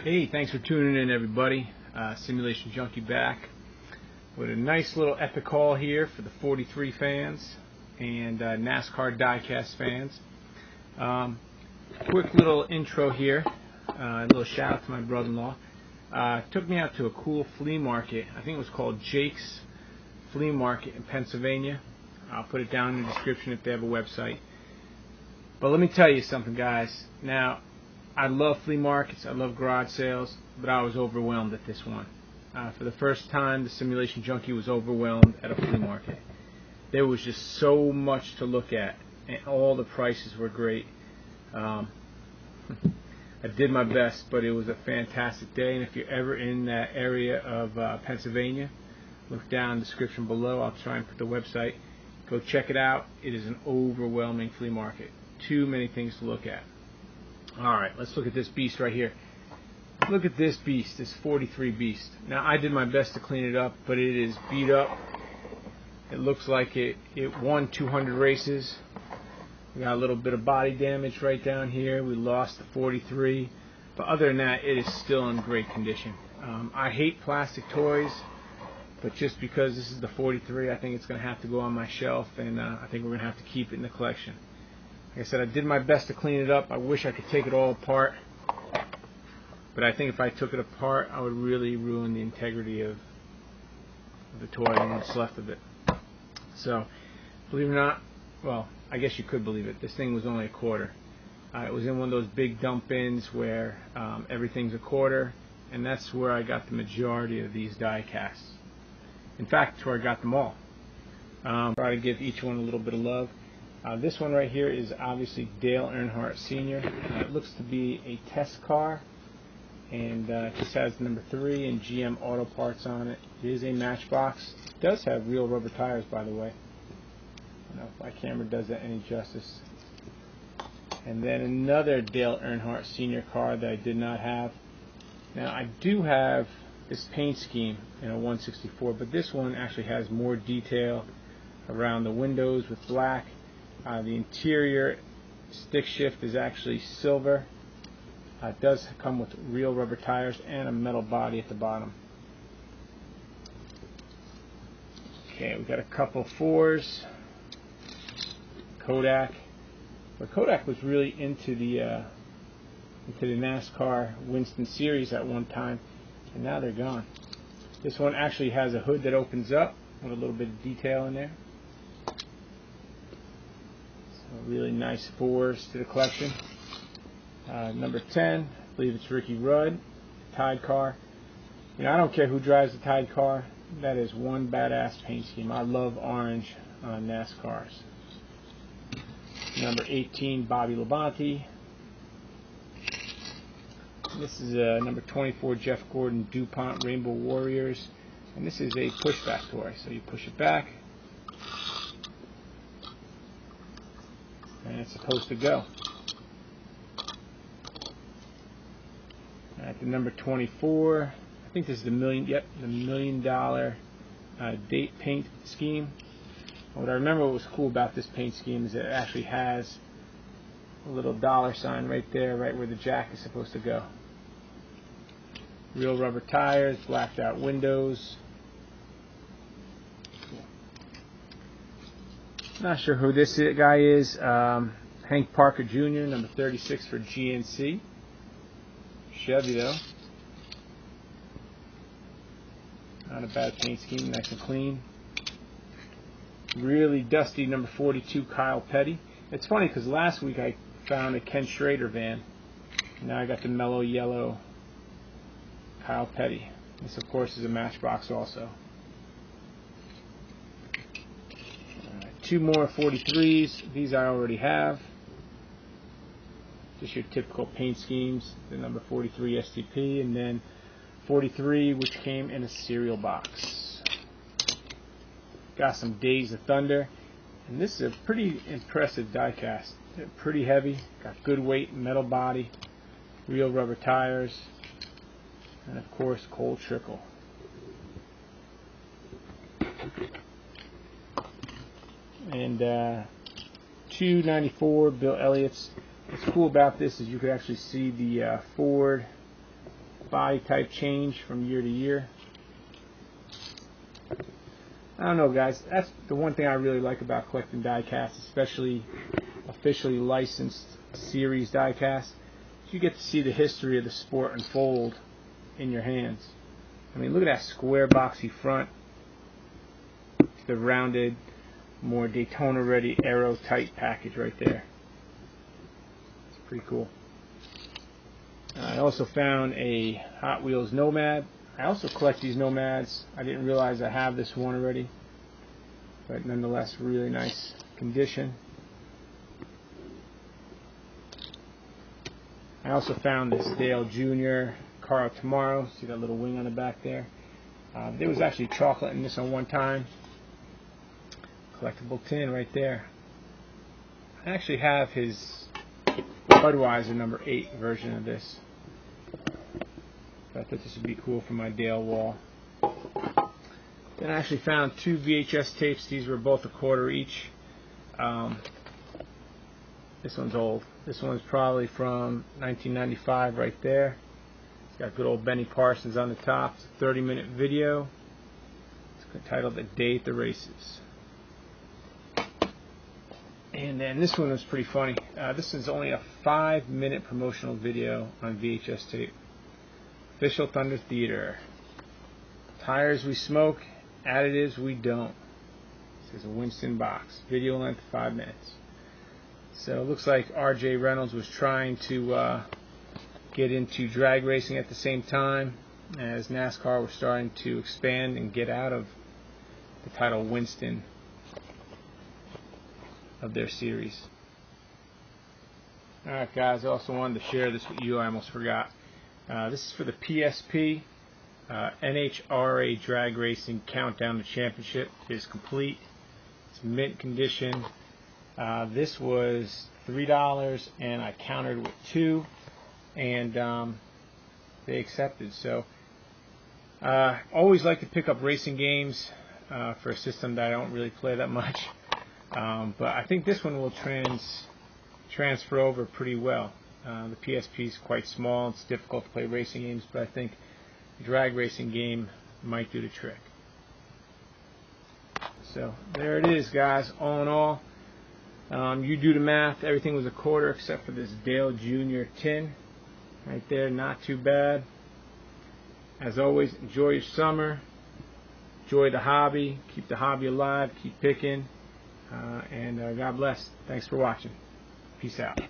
Hey, thanks for tuning in, everybody. Simulation Junkie back with a nice little epic haul here for the 43 fans and NASCAR diecast fans. Quick little intro here, a little shout out to my brother-in-law. Took me out to a cool flea market. I think it was called Jake's Flea Market in Pennsylvania. I'll put it down in the description if they have a website. But let me tell you something, guys. Now, I love flea markets, I love garage sales, but I was overwhelmed at this one. For the first time, the Simulation Junkie was overwhelmed at a flea market. There was just so much to look at, and all the prices were great. I did my best, but it was a fantastic day, and if you're ever in that area of Pennsylvania, look down in the description below. I'll try and put the website. Go check it out. It is an overwhelming flea market. Too many things to look at. Alright, let's look at this beast right here. Look at this beast, this 43 beast. Now, I did my best to clean it up, but it is beat up. It looks like it won 200 races. We got a little bit of body damage right down here. We lost the 43. But other than that, it is still in great condition. I hate plastic toys, but just because this is the 43, I think it's going to have to go on my shelf, and I think we're going to have to keep it in the collection. Like I said, I did my best to clean it up. I wish I could take it all apart, but I think if I took it apart, I would really ruin the integrity of the toy and what's left of it. So, believe it or not, well, I guess you could believe it, this thing was only a quarter. It was in one of those big dump bins where everything's a quarter, and that's where I got the majority of these die casts. In fact, that's where I got them all. Try to give each one a little bit of love. This one right here is obviously Dale Earnhardt Sr. It looks to be a test car, and this has the number 3 and GM Auto Parts on it. It is a Matchbox. It does have real rubber tires, by the way. I don't know if my camera does that any justice. And then another Dale Earnhardt Sr. car that I did not have. Now, I do have this paint scheme in a 164, but this one actually has more detail around the windows with black. The interior stick shift is actually silver. It does come with real rubber tires and a metal body at the bottom. Okay, we got a couple 4s. Kodak. But Kodak was really into the NASCAR Winston series at one time, and now they're gone. This one actually has a hood that opens up with a little bit of detail in there. Really nice 4s to the collection. Number 10, I believe it's Ricky Rudd, Tide car. You know, I don't care who drives the Tide car. That is one badass paint scheme. I love orange on NASCARs. Number 18, Bobby Labonte. This is number 24, Jeff Gordon DuPont Rainbow Warriors. And this is a pushback toy. So you push it back, and it's supposed to go. At the number 24, I think this is the $1 million date paint scheme. What I remember what was cool about this paint scheme is it actually has a little $sign right there, right where the jack is supposed to go. Real rubber tires, blacked out windows. Not sure who this guy is. Hank Parker Jr., number 36 for GNC. Chevy, though. Not a bad paint scheme, nice and clean. Really dusty number 42, Kyle Petty. It's funny because last week I found a Ken Schrader van. Now I got the mellow yellow Kyle Petty. This, of course, is a Matchbox also. 2 more 43s. These I already have. Just your typical paint schemes. The number 43 STP, and then 43, which came in a cereal box. Got some Days of Thunder, and this is a pretty impressive diecast. They're pretty heavy. Got good weight, metal body, real rubber tires, and of course cold trickle. And 294 Bill Elliott's. What's cool about this is you could actually see the Ford body type change from year to year. I don't know, guys. That's the one thing I really like about collecting die-casts, especially officially licensed series die-casts. You get to see the history of the sport unfold in your hands. I mean, look at that square boxy front. The rounded, more Daytona-ready aero-tight package right there. It's pretty cool. I also found a Hot Wheels Nomad. I also collect these Nomads. I didn't realize I have this one already, but nonetheless, really nice condition. I also found this Dale Jr. Car of Tomorrow. See that little wing on the back there? There was actually chocolate in this on one time. Collectible tin right there. I actually have his Budweiser number 8 version of this. I thought this would be cool for my Dale wall. Then I actually found 2 VHS tapes. These were both $1 each. This one's old. This one's probably from 1995 right there. It's got good old Benny Parsons on the top. It's a 30-minute video. It's titled The Day at the Races. And then this one was pretty funny. This is only a 5-minute promotional video on VHS tape. Official Thunder Theater. Tires we smoke, additives we don't. This is a Winston box. Video length 5 minutes. So it looks like R.J. Reynolds was trying to get into drag racing at the same time as NASCAR was starting to expand and get out of the title Winston of their series. Alright guys, I also wanted to share this with you. I almost forgot. This is for the PSP. NHRA Drag Racing Countdown to Championship is complete. It's mint condition. This was $3 and I countered with 2 and they accepted. So always like to pick up racing games for a system that I don't really play that much. But I think this one will transfer over pretty well. The PSP is quite small. It's difficult to play racing games, but I think the drag racing game might do the trick. So there it is, guys. All in all, you do the math. Everything was $1 except for this Dale Jr. tin right there. Not too bad. As always, enjoy your summer. Enjoy the hobby. Keep the hobby alive. Keep picking. And God bless. Thanks for watching. Peace out.